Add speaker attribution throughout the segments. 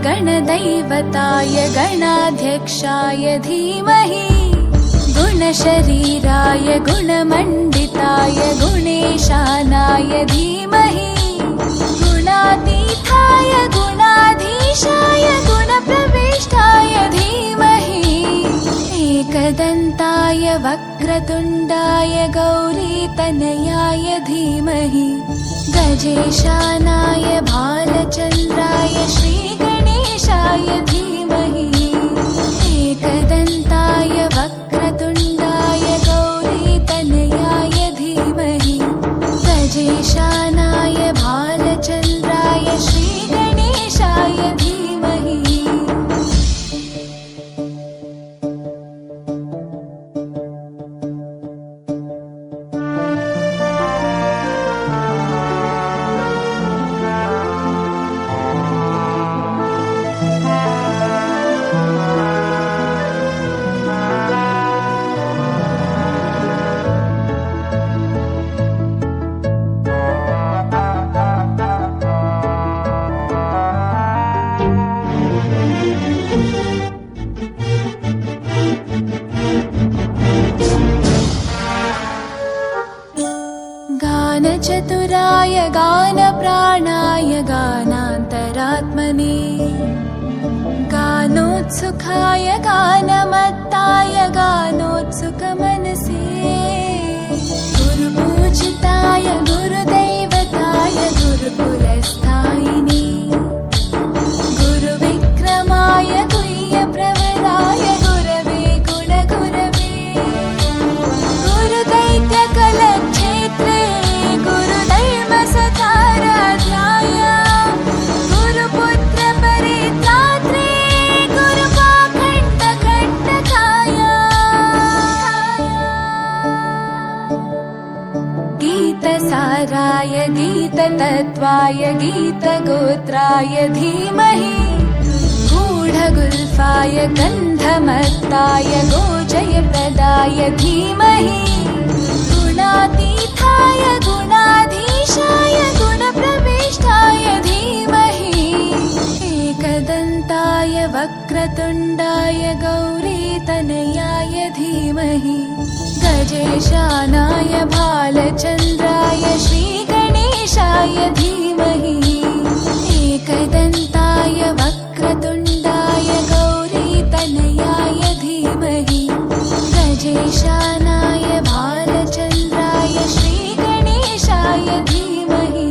Speaker 1: गणदैवताय गणाध्यक्षाय धीमहि गुणशरीराय गुणमण्डिताय गुणेशानाय धीमहि गुणातीताय गुणाधीशाय गुणप्रविष्टाय धीमहि एकदन्ताय वक्रतुण्डाय गौरीतनयाय धीमहि गजेशानाय भालचन्द्राय श्रीगणेशाय धीमहि एकदन्ताय वक्रतुण्डाय गौरीतनयाय धीमहि गजेशानाय भालचन्द्राय श्रीगणेशाय धीमहि गानचतुराय गानप्राणाय गानान्तरात्मने गानोत्सुकाय गानमत्ताय गानोत्सुकमनसे गुरुपूजिताय गुरुदैवताय गुरुकुलस्थायिने गुरुविक्रमाय गुह्यप्रवराय गुरवे गुणगुरवे गुरुदैत्यकलक्षेत्रे गुरुधर्मसताराध्याय गुरुपुत्रपरित्रात्रे गुरुपाखण्डकण्टकाय गीतसाराय गीततत्त्वाय गीतगोत्राय धीमहि गूढगुल्फाय गन्धमत्ताय गोजयप्रदाय धीमहि गुणातीताय गुणाधीशाय गुणप्रविष्टाय धीमहि एकदन्ताय वक्रतुण्डाय गौरीतनयाय धीमहि गजेशानाय भालचन्द्राय श्रीगणेशाय धीमहि एकदन्ताय वक्रतुण्डाय गौरीतनयाय धीमहि गजेशानाय भालचन्द्राय श्रीगणेशाय धीमहि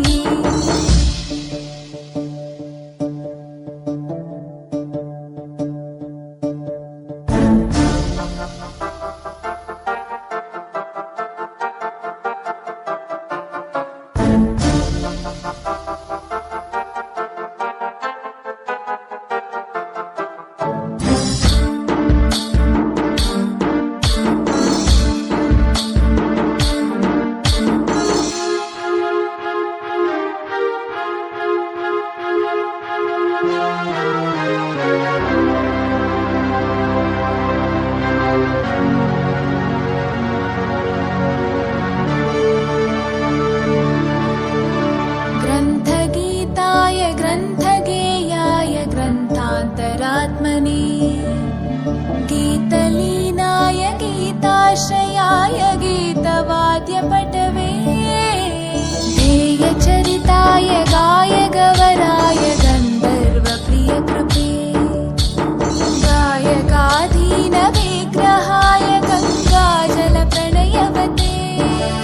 Speaker 1: ग्रन्थगीताय ग्रन्थगेयाय ग्रन्थान्तरात्मने गीतलीनाय गीताश्रयाय गीतवाद्यपटवे ध्येयचरिताय गायगवराय